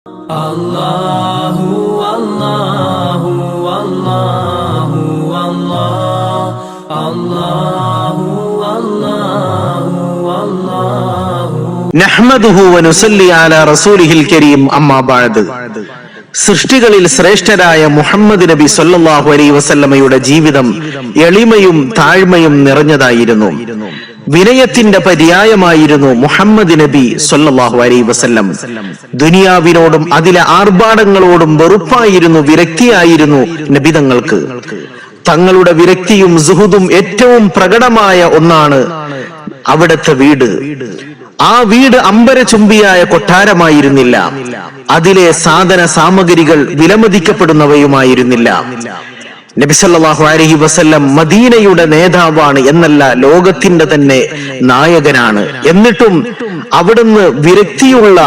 Allahu Allahu Allahu Allahu Allahu Allahu നഹ്മദുഹു വനുസല്ലി അലാ റസൂലിഹിൽ കരീം. അമ്മാ ബഅദ്. സൃഷ്ടികളിൽ ശ്രേഷ്ഠരായ മുഹമ്മദ് നബി സല്ലല്ലാഹു അലൈഹി വസല്ലമയുടെ ജീവിതം എളിമയും താഴ്മയും നിറഞ്ഞതായിരുന്നു. വിനയത്തിന്റെ പര്യായമായിരുന്നു മുഹമ്മദ് നബി സല്ലല്ലാഹു അലൈഹി വസല്ലം. ദുനിയാവിനോടും അതിലെ ആർഭാടങ്ങളോടും വെറുപ്പായിരുന്നു, വിരക്തിയായിരുന്നു നബിതങ്ങൾക്ക്. തങ്ങളുടെ വിരക്തിയും സുഹുദും ഏറ്റവും പ്രകടമായ ഒന്നാണ് അവിടുത്തെ വീട്. ആ വീട് അമ്പരചുംബിയായ കൊട്ടാരമായിരുന്നില്ല. അതിലെ സാധന സാമഗ്രികൾ വിലമതിക്കപ്പെടുന്നവയുമായിരുന്നില്ല. നബി സല്ലല്ലാഹു അലൈഹി വസല്ലം മദീനയുടെ നേതാവാണ് എന്നല്ല, ലോകത്തിന്റെ തന്നെ നായകനാണ്. എന്നിട്ടും അവിടുന്ന് വിരക്തിയുള്ള,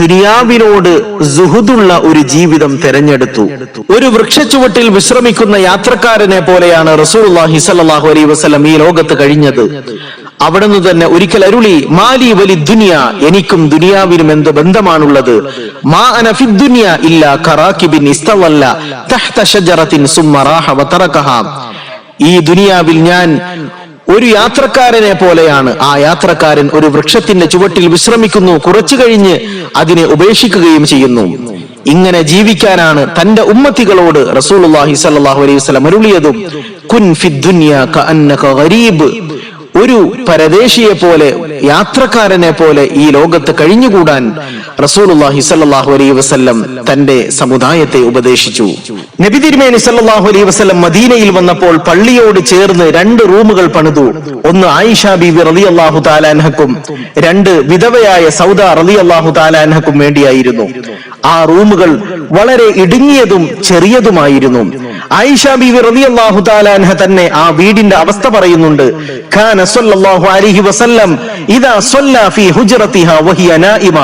ദുനിയാവിനോട് സുഹുദുള്ള ഒരു ജീവിതം തെരഞ്ഞെടുത്തു. ഒരു വൃക്ഷച്ചുവട്ടിൽ വിശ്രമിക്കുന്ന യാത്രക്കാരനെ പോലെയാണ് റസൂലുള്ളാഹി സ്വല്ലല്ലാഹു അലൈഹി വസല്ലം ഈ ലോകത്ത് കഴിഞ്ഞത്. അവിടുന്ന് തന്നെ ഒരിക്കൽ അരുളി, മാലി വലി ദുനിയ, എനിക്കും ദുനിയാവിനും എന്ത് ബന്ധമാണുള്ളത്? മാ അന ഫി ദുനിയ ഇല്ലാ കറാകിബിൻ ഇസ്തവല്ല തഹ്ത ഷജറത്തിൻ സുമ്മ റാഹ വതറകഹ. ഈ ദുനിയാവിൽ ഞാൻ ഒരു യാത്രക്കാരനെ പോലെയാണ്. ആ യാത്രക്കാരൻ ഒരു വൃക്ഷത്തിന്റെ ചുവട്ടിൽ വിശ്രമിക്കുന്നു, കുറച്ചു കഴിഞ്ഞ് അതിനെ ഉപേക്ഷിക്കുകയും ചെയ്യുന്നു. ഇങ്ങനെ ജീവിക്കാനാണ് തന്റെ ഉമ്മത്തികളോട് റസൂലുള്ളാഹി സ്വല്ലല്ലാഹു അലൈഹി വസല്ലം അരുളിയതും. കുൻ ഫി ദുനിയ കഅന്നക ഗരീബ്, ഒരു പരദേശിയെ പോലെ, യാത്രക്കാരനെ പോലെ ഈ ലോകത്ത് കഴിഞ്ഞുകൂടാൻ റസൂലുള്ളാഹി സ്വല്ലല്ലാഹു അലൈഹി വസല്ലം തന്റെ സമുദായത്തെ ഉപദേശിച്ചു. നബി തിരുമേനി സ്വല്ലല്ലാഹു അലൈഹി വസല്ലം മദീനയിൽ വന്നപ്പോൾ പള്ളിയോട് ചേർന്ന് 2 റൂമുകൾ പണിതു. ഒന്ന് ആയിഷ ബീവി റളിയല്ലാഹു തആല അൻഹക്കും, 2 വിധവയായ സൗദ റളിയല്ലാഹു തആല അൻഹക്കും വേണ്ടിയായിരുന്നു. ആ റൂമുകൾ വളരെ ഇടുങ്ങിയതും ചെറിയതുമായിരുന്നു. ആയിഷ ബീവി റളിയല്ലാഹു തആല അൻഹ തന്നെ ആ വീടിന്റെ അവസ്ഥ പറയുന്നുണ്ട്. കാന സല്ലല്ലാഹു അലൈഹി വസല്ലം ഇദാ സല്ല ഫീ ഹുജ്റതിഹാ വഹിയ നായിമ.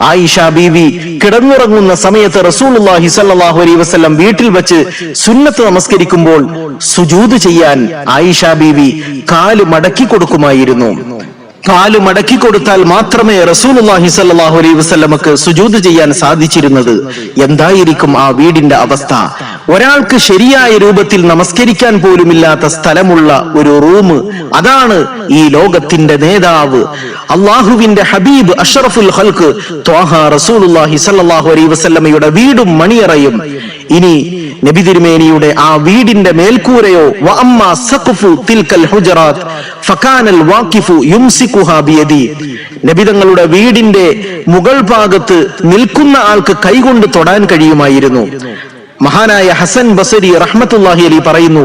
ആയിഷ ബീവി കിടന്നുറങ്ങുന്ന സമയത്ത് റസൂലുള്ളാഹി സ്വല്ലല്ലാഹു അലൈഹി വസല്ലം വീട്ടിൽ വെച്ച് സുന്നത്ത് നമസ്കരിക്കുമ്പോൾ സുജൂദ് ചെയ്യാൻ ആയിഷ ബീവി കാല് മടക്കി കൊടുക്കുമായിരുന്നു. കാല് മടക്കി കൊടുത്താൽ മാത്രമേ റസൂലുള്ളാഹി സ്വല്ലല്ലാഹു അലൈഹി വസല്ലമക്ക് സുജൂദ് ചെയ്യാൻ സാധിച്ചിരുന്നത്. എന്തായിരിക്കും ആ വീടിന്റെ അവസ്ഥ? ഒരാൾക്ക് ശരിയായ രൂപത്തിൽ നമസ്കരിക്കാൻ പോലുമില്ലാത്ത സ്ഥലമുള്ള ഒരു റൂം. അതാണ് ഈ ലോകത്തിന്റെ നേതാവ്, അള്ളാഹുവിന്റെ ഹബീബ്, അഷ്റഫുൽ ഖൽഖ് ത്വാഹ റസൂലുള്ളാഹി സ്വല്ലല്ലാഹു അലൈഹി വസല്ലമയുടെ വീടും മണിയറയും. ഇനി നബി തിരുമേനിയുടെ ആ വീടിന്റെ മേൽക്കൂരയോ, വഅമ്മാ സഖഫു തിൽകൽ ഹുജറാത്ത് ഫകാനൽ വാഖിഫു യുംസികുഹാ ബിയദി. നബി തങ്ങളുടെ വീടിന്റെ മുകൾ ഭാഗത്ത് നിൽക്കുന്ന ആൾക്ക് കൈകൊണ്ട് തൊടാൻ കഴിയുമായിരുന്നു. മഹാനായ ഹസൻ ബസരി റഹ്മത്തുള്ളാഹി അലൈഹി പറയുന്നു,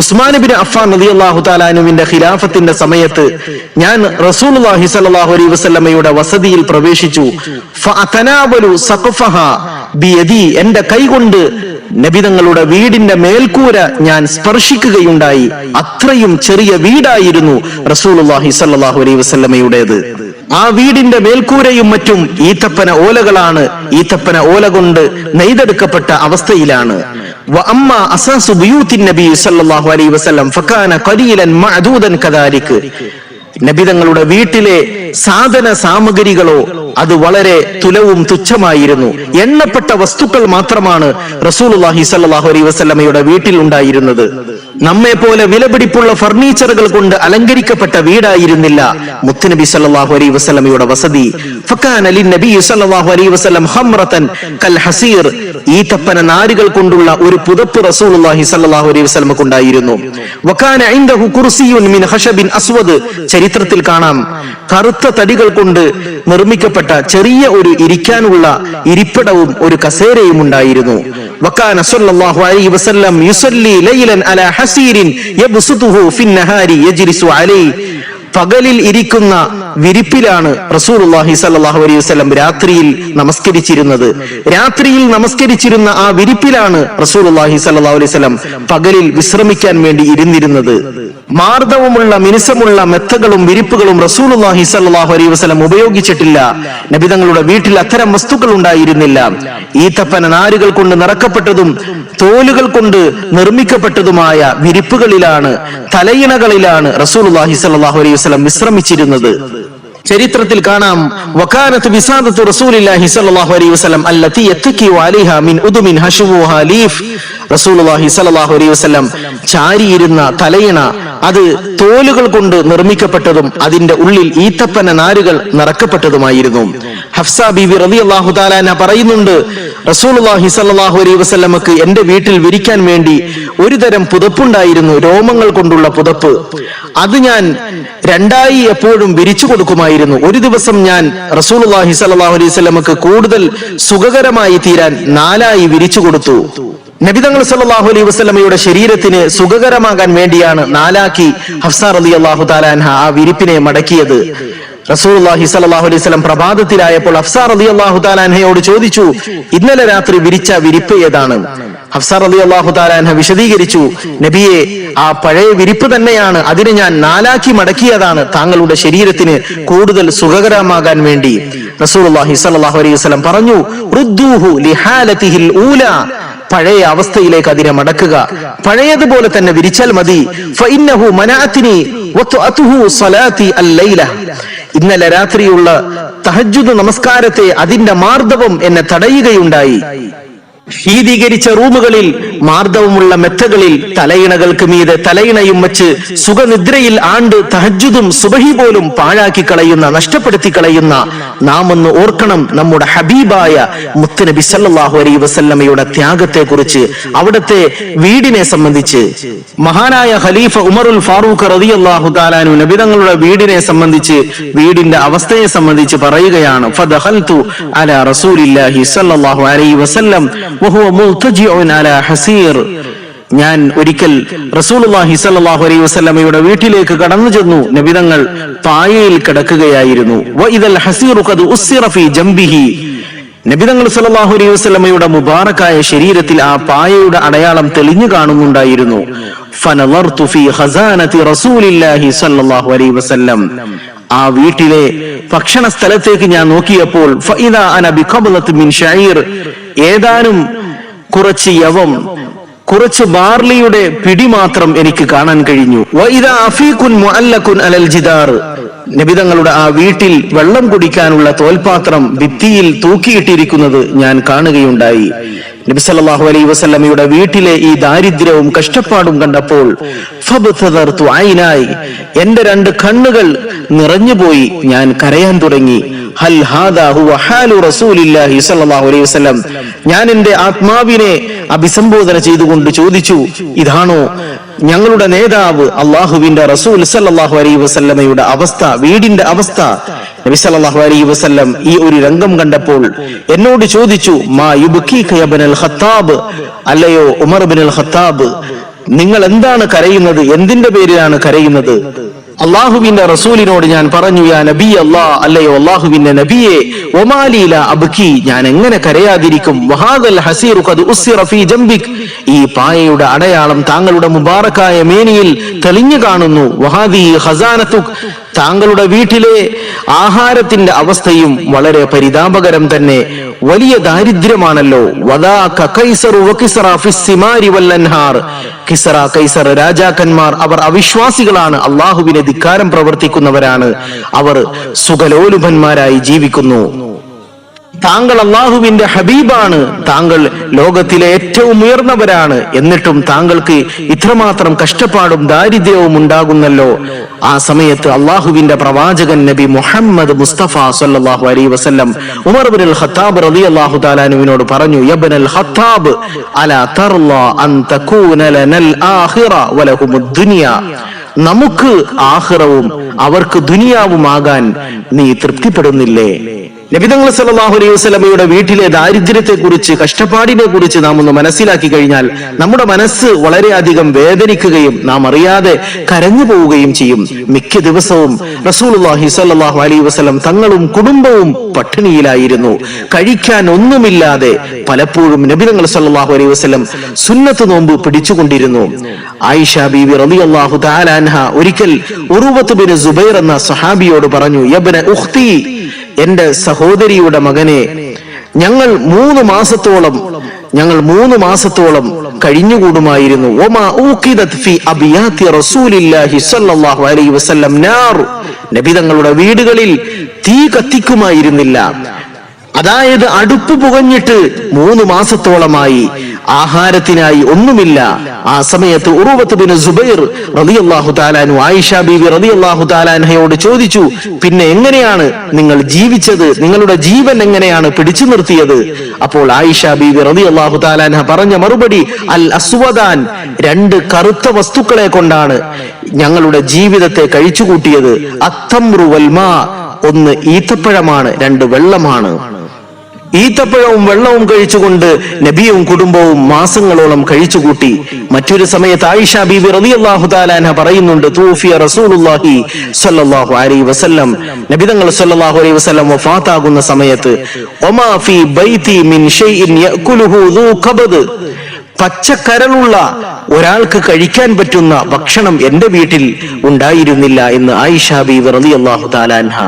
ഉസ്മാൻ ഇബ്നു അഫ്ഫാൻ റളിയല്ലാഹു തആല അൻഹുവിന്റെ ഖിലാഫത്തിന്റെ സമയത്ത് ഞാൻ റസൂലുള്ളാഹി സ്വല്ലല്ലാഹു അലൈഹി വസല്ലമയുടെ വസതിയിൽ പ്രവേശിച്ചു. ഫഅതനാവലു സഖഫഹാ ബിയദി, എന്റെ കൈകൊണ്ട് നബിതങ്ങളുടെ വീടിന്റെ മേൽക്കൂര ഞാൻ സ്പർശിക്കുകയുണ്ടായി. അത്രയും ചെറിയ വീടായിരുന്നു റസൂലുള്ളാഹി സ്വല്ലല്ലാഹു അലൈഹി വസല്ലമയുടേത്. ആ വീടിന്റെ മേൽക്കൂരയും മറ്റും ഈത്തപ്പന ഓലകളാണ്. ഈത്തപ്പന ഓല കൊണ്ട് നെയ്തെടുക്കപ്പെട്ട അവസ്ഥയിലാണ്. വഅമ്മാ അസാസു ബുയൂത്തിൻ നബി സ്വല്ലല്ലാഹു അലൈഹി വസല്ലം ഫകാന ഖലീലൻ മഅദൂദൻ കദാലിക്. നബിതങ്ങളുടെ വീട്ടിലെ സാധന സാമഗ്രികളോ അത് വളരെ തുലവും തുച്ഛമായിരുന്നു. എണ്ണപ്പെട്ട വസ്തുക്കൾ മാത്രമാണ് റസൂലുള്ളാഹി സ്വല്ലല്ലാഹു അലൈഹി വസല്ലമയുടെ വീട്ടിൽ ഉണ്ടായിരുന്നത്. നമ്മെ പോലെ വിലപിടിപ്പുള്ള ഫർണിച്ചറുകൾ കൊണ്ട് അലങ്കരിക്കപ്പെട്ട വീടായിരുന്നില്ല മുത്തുനബി സ്വല്ലല്ലാഹു അലൈഹി വസല്ലമയുടെ വസതി. ഫകാന ലിന്നബി സ്വല്ലല്ലാഹു അലൈഹി വസല്ലം ഖംറതൻ കൽ ഹസീർ, ഈത്തപ്പന നാരുകൾ കൊണ്ടുള്ള ഒരു പുതപ്പ് റസൂലുള്ളാഹി സ്വല്ലല്ലാഹു അലൈഹി വസല്ലമക്ക് ഉണ്ടായിരുന്നു. വകാന ഇൻദഹു കുർസിയുൻ മിൻ ഖശബിൻ അസ്വദ്, ചരിത്രത്തിൽ കാണാം കറുത്ത തടികൾ കൊണ്ട് നിർമ്മിക്കപ്പെട്ട ചെറിയ ഒരു ഇരിക്കാനുള്ള ഇരിപ്പിടവും ഒരു കസേരയും ഉണ്ടായിരുന്നു. വകാന സല്ലല്ലാഹു അലൈഹി വസല്ലം യുസല്ലി ലൈലൻ അലാ ഹസീരിൻ യബ്സുതുഹു ഫിന്നഹാരി യജ്ലിസു അലൈഹി. പകലിൽ ഇരിക്കുന്ന വിരിപ്പിലാണ് റസൂലുള്ളാഹി സ്വല്ലല്ലാഹു അലൈഹി വസല്ലം രാത്രിയിൽ നമസ്കരിച്ചിരുന്നത്. രാത്രിയിൽ നമസ്കരിച്ചിരുന്ന ആ വിരിപ്പിലാണ് റസൂലുള്ളാഹി സ്വല്ലല്ലാഹു അലൈഹി വസല്ലം പകലിൽ വിശ്രമിക്കാൻ വേണ്ടി ഇരുന്നിരുന്നത്. മാർദ്ദവമുള്ള മിനുസമുള്ള മെത്തകളും വിരിപ്പുകളും റസൂലുള്ളാഹി സ്വല്ലല്ലാഹു അലൈഹി വസല്ലം ഉപയോഗിച്ചിട്ടില്ല. നബി തങ്ങളുടെ വീട്ടിൽ അത്തരം വസ്തുക്കൾ ഉണ്ടായിരുന്നില്ല. ഈത്തപ്പന നാരുകൾ കൊണ്ട് നിറക്കപ്പെട്ടതും തോലുകൾ കൊണ്ട് നിർമ്മിക്കപ്പെട്ടതുമായ വിരിപ്പുകളിലാണ്, തലയിണകളിലാണ് റസൂലുള്ളാഹി സ്വല്ലല്ലാഹു അലൈഹി വസല്ലം വിശ്രമിച്ചിരുന്നത്. ചരിത്രത്തിൽ കാണാം, വകാനത്ത് വിസാദത്തു റസൂലില്ലാഹി സ്വല്ലല്ലാഹു അലൈഹി വസല്ലം അല്ലതി യത്തഖി അലൈഹാ മിൻ ഉദുമിൻ ഹശുവുഹാ ലീഫ്. റസൂലുള്ളാഹി സ്വല്ലല്ലാഹു അലൈഹി വസല്ലം ചാരിയിരുന്ന തലയിണ അത് തോലുകൾ കൊണ്ട് നിർമ്മിക്കപ്പെട്ടതും അതിന്റെ ഉള്ളിൽ ഈത്തപ്പന നാരുകൾ നിറക്കപ്പെട്ടതുമായിരുന്നു. ഹഫ്സ ബീവി റളിയല്ലാഹു തആല അൻഹ പറയുന്നുണ്ട്, റസൂലുള്ളാഹി സ്വല്ലല്ലാഹു അലൈഹി വസല്ലമക്ക് എന്റെ വീട്ടിൽ വിരിക്കാൻ വേണ്ടി ഒരു തരം പുതപ്പുണ്ടായിരുന്നു, രോമങ്ങൾ കൊണ്ടുള്ള പുതപ്പ്. അത് ഞാൻ രണ്ടായി എപ്പോഴും വിരിച്ചു കൊടുക്കുമായിരുന്നു. ഒരു ദിവസം ഞാൻ റസൂലുള്ളാഹി സ്വല്ലല്ലാഹു അലൈഹി വസല്ലമക്ക് കൂടുതൽ സുഖകരമായി തീരാൻ നാലായി വിരിച്ചു കൊടുത്തു. നബിതങ്ങൾ സല്ലല്ലാഹു അലൈഹി വസല്ലമയുടെ ശരീരത്തിന് സുഖകരമാകാൻ വേണ്ടിയാണ് നാലാക്കി ഹഫ്സ റളിയല്ലാഹു തആല അൻഹ ആ വിരിപ്പിനെ മടക്കിയത്. റസൂലുള്ളാഹി സ്വല്ലല്ലാഹു അലൈഹി വസല്ലം പ്രഭാതത്തിലായപ്പോൾ ഹഫ്സ റളിയല്ലാഹു തആല അൻഹയോട് ചോദിച്ചു, ഇന്നലെ രാത്രി വിരിച്ച വിരിപ്പ് ഏതാണ്? ഹഫ്സ റളിയല്ലാഹു തആല അൻഹ വിശദീകരിച്ചു, നബിയെ, ആ പഴയ വിരിപ്പ് തന്നെയാണ്, അതിനെ ഞാൻ നാലാക്കി മടക്കിയതാണ് താങ്കളുടെ ശരീരത്തിന് കൂടുതൽ സുഖകരമാകാൻ വേണ്ടി. റസൂലുള്ളാഹി സ്വല്ലല്ലാഹു അലൈഹി വസല്ലം പറഞ്ഞു, റുദ്ദൂഹു ലിഹാലതിഹിൽ ഊല, പഴയ അവസ്ഥയിലേക്ക് അതിനെ മടക്കുക, പഴയതുപോലെ തന്നെ വിരിച്ചാൽ മതി. ഫഇന്നഹു മനാഅതിനി വതുഅതുഹു സ്വലാത്തി അൽ-ലൈല, ഇന്നലെ രാത്രിയുള്ള തഹജ്ജുദ് നമസ്കാരത്തെ അതിന്റെ മാർദ്ദവം എന്നെ തടയുകയുണ്ടായി. ശീതീകരിച്ച റൂമുകളിൽ മാർദ്ദവമുള്ള മെത്തകളിൽ തലയിണകൾക്ക് മീതെ തലയിണയും വെച്ച് സുഖനിദ്രയിൽ ആണ്ട് തഹജ്ജുദും സുബഹി പോലും പാഴാക്കി കളയുന്ന, നഷ്ടപ്പെടുത്തി കളയുന്ന നാം ഒന്ന് ഓർക്കണം നമ്മുടെ ഹബീബായ മുത്തുനബി സല്ലല്ലാഹു അലൈഹി വസല്ലമയുടെ ത്യാഗത്തെ കുറിച്ച്, അവിടുത്തെ വീടിനെ സംബന്ധിച്ച്. മഹാനായ ഖലീഫ ഉമറുൽ ഫാറൂഖ് റളിയല്ലാഹു തആല അൻഹു നബിതങ്ങളുടെ വീടിനെ സംബന്ധിച്ച്, വീടിന്റെ അവസ്ഥയെ സംബന്ധിച്ച് പറയുകയാണ്, ഫദഖൽതു അലാ റസൂലില്ലാഹി സല്ലല്ലാഹു അലൈഹി വസല്ലം വഹുവ മുൽതജിഉൻ അലാ ഹസീർ, ഞാൻ ഒരിക്കൽ റസൂലുള്ളാഹി സ്വല്ലല്ലാഹു അലൈഹി വസല്ലമയുടെ വീട്ടിലേക്ക് കടന്നു ചെന്നു. നബിതങ്ങൾ പായയിൽ കിടക്കുകയായിരുന്നു. വഇദൽ ഹസീറു ഖദ് ഉസ്സിറ ഫീ ജംബിഹി, നബിതങ്ങൾ സല്ലല്ലാഹു അലൈഹി വസല്ലമയുടെ മുബാറക്കായ ശരീരത്തിൽ ആ പായയുടെ അടയാളം തെളിഞ്ഞു കാണുന്നുണ്ടായിരുന്നു. ഫനളർതു ഫീ ഖസാനതി റസൂലില്ലാഹി സ്വല്ലല്ലാഹു അലൈഹി വസല്ലം, ആ വീട്ടിലെ ഭക്ഷണ സ്ഥലത്തേക്ക് ഞാൻ നോക്കിയപ്പോൾ ഫഇദാ അന ബിഖബ്ലത്തി മിൻ ശഈർ, ഏതാനും കുറച്ച് യവം, കുറച്ച് ബാർലിയുടെ പിടി മാത്രം എനിക്ക് കാണാൻ കഴിഞ്ഞു. വഇദാ അഫീഖുൻ മുഅല്ലഖുൻ അലൽ ജിദാർ, നബിതങ്ങളുടെ ആ വീട്ടിൽ വെള്ളം കുടിക്കാനുള്ള തോൽപാത്രം ഭിത്തിയിൽ തൂക്കിയിട്ടിരിക്കുന്നത് ഞാൻ കാണുകയുണ്ടായി. നബി സല്ലല്ലാഹു അലൈഹി വസല്ലമയുടെ വീട്ടിലെ ഈ ദാരിദ്ര്യവും കഷ്ടപ്പാടും കണ്ടപ്പോൾ ഫബ്തദർതു ഐനായി, എന്റെ രണ്ട് കണ്ണുകൾ നിറഞ്ഞുപോയി, ഞാൻ കരയാൻ തുടങ്ങി. ഹൽ ഹാദാ ഹുവ ഹാലു റസൂലില്ലാഹി സ്വല്ലല്ലാഹു അലൈഹി വസല്ലം, ഞാൻ എന്റെ ആത്മാവിനെ അഭിസംബോധന ചെയ്തുകൊണ്ട് ചോദിച്ചു, ഇതാണോ ഞങ്ങളുടെ നേതാവ് അള്ളാഹുവിന്റെ റസൂൽ സല്ലല്ലാഹു അലൈഹി വസല്ലമയുടെ അവസ്ഥ, വീടിന്റെ അവസ്ഥ? നബി സല്ലല്ലാഹു അലൈഹി വസല്ലം ഈ ഒരു രംഗം കണ്ടപ്പോൾ എന്നോട് ചോദിച്ചു, മാ യുബ്കീക യാ ഇബ്നുൽ ഖത്താബ്, അല്ലയോ ഉമർ ഇബ്നുൽ ഖത്താബ്, നിങ്ങൾ എന്താണ് കരയുന്നത്? എന്തിന്റെ പേരിലാണ് കരയുന്നത്? അള്ളാഹുവിന്റെ റസൂലിനോട് ഞാൻ പറഞ്ഞു, യാ നബി അല്ലാഹ്, അല്ലയോ അള്ളാഹുവിന്റെ നബിയെ, വമാലി ലാ അബ്കി, ഞാൻ എങ്ങനെ കരയാതിരിക്കും? വഹാദൽ ഹസീറു ഖദ് ഉസ്സിറ ഫീ ജംബിക്, ഈ പായയുടെ അടയാളം താങ്കളുടെ മുബാറക്കായ മേനിയിൽ തെളിഞ്ഞു കാണുന്നു. വഹാദി ഖസാനതുക്, താങ്കളുടെ വീട്ടിലെ ആഹാരത്തിന്റെ അവസ്ഥയും വളരെ പരിതാപകരം തന്നെ, വലിയ ദാരിദ്ര്യമാണല്ലോ. വദാക കൈസറു വകിസ്റ ഫിസ്സിമാരി വല്ലൻഹാർ, കിസ്റ കൈസർ രാജാക്കന്മാർ അവർ അവിശ്വാസികളാണ്, അള്ളാഹുവിനെ ധിക്കാരം പ്രവർത്തിക്കുന്നവരാണ്, അവർ സുഖലോലുഭന്മാരായി ജീവിക്കുന്നു. താങ്കൾ അള്ളാഹുവിന്റെ ഹബീബാണ്, താങ്കൾ ലോകത്തിലെ ഏറ്റവും ഉയർന്നവരാണ്, എന്നിട്ടും താങ്കൾക്ക് ഇത്രമാത്രം കഷ്ടപ്പാടും ദാരിദ്ര്യവും ഉണ്ടാകുന്നല്ലോ. ആ സമയത്ത് അള്ളാഹുവിന്റെ പ്രവാചകൻ നബി മുഹമ്മദ് മുസ്തഫ സല്ലല്ലാഹു അലൈഹി വസല്ലം ഉമർ ഇബ്നുൽ ഖത്താബ് റളിയല്ലാഹു തആല അൻഹുവിനോട് പറഞ്ഞു, യബ്നുൽ ഖത്താബ് അലാ തർലാ അൻ തകൂന ലനൽ ആഖിറ വലഹുമുദ് ദുനിയ, നമുക്ക് ആഖിറവും അവർക്ക് ദുനിയാവുമാകാൻ നീ തൃപ്തിപ്പെടുന്നില്ലേ? നബിതങ്ങൾ സല്ലല്ലാഹു അലൈഹി വസല്ലമയുടെ വീട്ടിലെ ദാരിദ്ര്യത്തെ കുറിച്ച്, കഷ്ടപ്പാടിനെ കുറിച്ച് നാം ഒന്ന് മനസ്സിലാക്കി കഴിഞ്ഞാൽ നമ്മുടെ മനസ്സ് വളരെയധികം വേദനിക്കുകയും നാം അറിയാതെ കരഞ്ഞു പോവുകയും ചെയ്യും. മിക്ക ദിവസവും റസൂലുള്ളാഹി സ്വല്ലല്ലാഹു അലൈഹി വസല്ലം തങ്ങളും കുടുംബവും പട്ടിണിയിലായിരുന്നു, കഴിക്കാൻ ഒന്നുമില്ലാതെ. പലപ്പോഴും നബിതങ്ങൾ സല്ലല്ലാഹു അലൈഹി വസല്ലം സുന്നത്ത് നോമ്പ് പിടിച്ചുകൊണ്ടിരുന്നു. ആയിഷ ബീവി റളിയല്ലാഹു തആല അൻഹ ഒരിക്കൽ ഉർവത്ത് ബിൻ സുബൈർ എന്ന സഹാബിയോട് പറഞ്ഞു, യബ്ന ഉഖ്തി, എന്റെ സഹോദരിയുടെ മകനെ, ഞങ്ങൾ 3 മാസത്തോളം കഴിഞ്ഞുകൂടുമായിരുന്നു. നബി തങ്ങളുടെ വീടുകളിൽ തീ കത്തിക്കുമായിരുന്നില്ല. അതായത് അടുപ്പ് പുകഞ്ഞിട്ട് 3 മാസത്തോളമായി ആഹാരത്തിനായി ഒന്നുമില്ല. ആ സമയത്ത് ഉർവത്ത് ബിൻ സുബൈർ റളിയല്ലാഹു തആല അൻഹു ആയിഷ ബീവി റളിയല്ലാഹു തആല അൻഹയോട് ചോദിച്ചു, പിന്നെ എങ്ങനെയാണ് നിങ്ങൾ ജീവിച്ചത്? നിങ്ങളുടെ ജീവൻ എങ്ങനെയാണ് പിടിച്ചു നിർത്തിയത്? അപ്പോൾ ആയിഷ ബീവി റളിയല്ലാഹു തആല അൻഹ പറഞ്ഞ മറുപടി, അൽ അസ്വദാൻ, 2 കറുത്ത വസ്തുക്കളെ കൊണ്ടാണ് ഞങ്ങളുടെ ജീവിതത്തെ കഴിച്ചുകൂട്ടിയത്. അത്തംറു വൽ മാ, 1 ഈത്തപ്പഴമാണ്, 2 വെള്ളമാണ്. ഈത്തപ്പഴവും വെള്ളവും കഴിച്ചുകൊണ്ട് നബിയും കുടുംബവും മാസങ്ങളോളം കഴിച്ചുകൂട്ടി. മറ്റൊരു സമയത്ത് ആയിഷ ബീബി റളിയല്ലാഹു തആല അൻഹ പറയുന്നുണ്ട്, തൂഫിയ റസൂലുള്ളാഹി സ്വല്ലല്ലാഹു അലൈഹി വസല്ലം, നബി തങ്ങൾ സ്വല്ലല്ലാഹു അലൈഹി വസല്ലം വഫാത്താകുന്ന സമയത്ത്, വമാ ഫീ ബൈതി മിൻ ഷൈഇൻ യഅകുലുഹു ദൂ കബദ്, പച്ചക്കരളുള്ള ഒരാൾക്ക് കഴിക്കാൻ പറ്റുന്ന ഭക്ഷണം എന്റെ വീട്ടിൽ ഉണ്ടായിരുന്നില്ല എന്ന് ആയിഷ ബീബി റളിയല്ലാഹു തആല അൻഹ.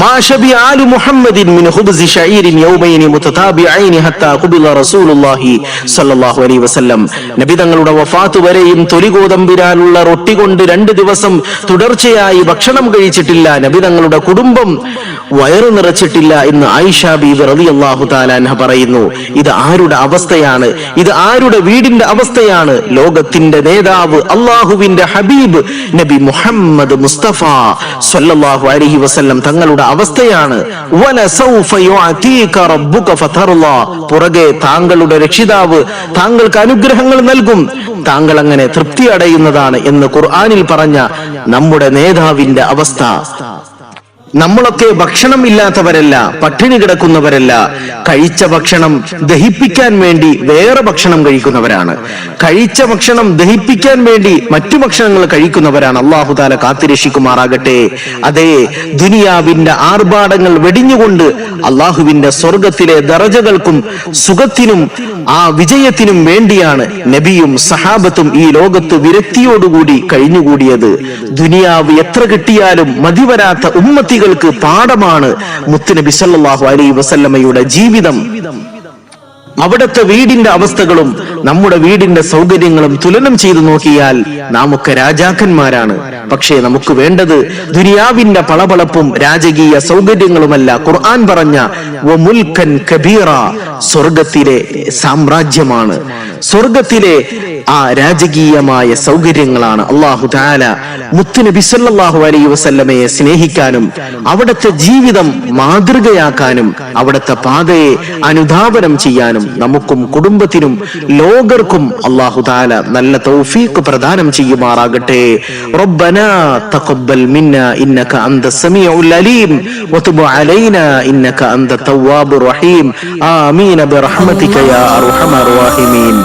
ما شبع آل محمد من خبز شعير يومين متتابعين حتى قبل رسول الله صلى الله عليه وسلم. നബി തങ്ങളുടെ വഫാത്ത് വരെയും തൊലിഗോതമ്പിനാലുള്ള റൊട്ടി കൊണ്ട് 2 ദിവസം തുടർച്ചയായി ഭക്ഷണം കഴിച്ചിട്ടില്ല. നബി തങ്ങളുടെ കുടുംബം വയറു നിറച്ചിട്ടില്ല എന്ന് ആയിഷ ബീവി റളിയല്ലാഹു തആല അൻഹ പറയുന്നു. ഇത് ആരുടെ അവസ്ഥയാണ്? ഇത് ആരുടെ വീടിന്റെ അവസ്ഥയാണ്? ലോകത്തിന്റെ നേതാവ്, അല്ലാഹുവിന്റെ ഹബീബ് നബി മുഹമ്മദ് മുസ്തഫ സ്വല്ലല്ലാഹു അലൈഹി വസല്ലം തങ്ങളുടെ അവസ്ഥയാണ്. പുറകെ താങ്കളുടെ രക്ഷിതാവ് താങ്കൾക്ക് അനുഗ്രഹങ്ങൾ നൽകും, താങ്കൾ അങ്ങനെ തൃപ്തി അടയുന്നതാണ് എന്ന് ഖുർആനിൽ പറഞ്ഞ നമ്മുടെ നേതാവിന്റെ അവസ്ഥ. നമ്മളൊക്കെ ഭക്ഷണം ഇല്ലാത്തവരല്ല, പട്ടിണി കിടക്കുന്നവരല്ല. കഴിച്ച ഭക്ഷണം ദഹിപ്പിക്കാൻ വേണ്ടി വേറെ ഭക്ഷണം കഴിക്കുന്നവരാണ്. കഴിച്ച ഭക്ഷണം ദഹിപ്പിക്കാൻ വേണ്ടി മറ്റു ഭക്ഷണങ്ങൾ കഴിക്കുന്നവരാണ്. അല്ലാഹു തആല കാത്തിരക്ഷിക്കുമാറാകട്ടെ. അതേ, ദുനിയാവിന്റെ ആർഭാടങ്ങൾ വെടിഞ്ഞുകൊണ്ട് അല്ലാഹുവിന്റെ സ്വർഗത്തിലെ ദറജകൾക്കും സുഖത്തിനും ആ വിജയത്തിനും വേണ്ടിയാണ് നബിയും സഹാബത്തും ഈ ലോകത്ത് വിരക്തിയോടുകൂടി കഴിഞ്ഞുകൂടിയത്. ദുനിയാവ് എത്ര കിട്ടിയാലും മതിവരാത്ത ഉമ്മത്തി പാഠമാണ് മുത്തുനബി സല്ലല്ലാഹു അലൈഹി വസല്ലമയുടെ ജീവിതം. അവിടുത്തെ വീടിന്റെ അവസ്ഥകളും നമ്മുടെ വീടിന്റെ സൗകര്യങ്ങളും തുലനം ചെയ്തു നോക്കിയാൽ നാമൊക്കെ രാജാക്കന്മാരാണ്. പക്ഷേ നമുക്ക് വേണ്ടത് ദുനിയാവിന്റെ പളപളപ്പും രാജകീയ സൗകര്യങ്ങളുമല്ല. ഖുർആൻ പറഞ്ഞ വമുൽക്കൻ കബീറ, സ്വർഗത്തിലെ സാമ്രാജ്യമാണ്, സ്വർഗത്തിലെ ആ രാജകീയമായ സൗകര്യങ്ങളാണ്. അല്ലാഹു തആല മുത്തുനബി സല്ലല്ലാഹു അലൈഹി വസല്ലമയെ സ്നേഹിക്കാനും അവിടുത്തെ ജീവിതം മാതൃകയാക്കാനും അവിടുത്തെ പാതയെ അനുധാവനം ചെയ്യാനും നമുക്കും കുടുംബത്തിനും ലോകർക്കും അല്ലാഹു തആല നല്ല തൗഫീഖ് പ്രദാനം ചെയ്യുമാറാകട്ടെ. റബ്ബനാ തഖബ്ബൽ മിന്നാ ഇന്നക അൻത സമീഉൽ അലീം വതുബ് അലൈനാ ഇന്നക അൻത തവ്വാബുർ റഹീം. ആമീൻ ബിറഹ്മതിക യാ അർഹമർ റഹീമീൻ.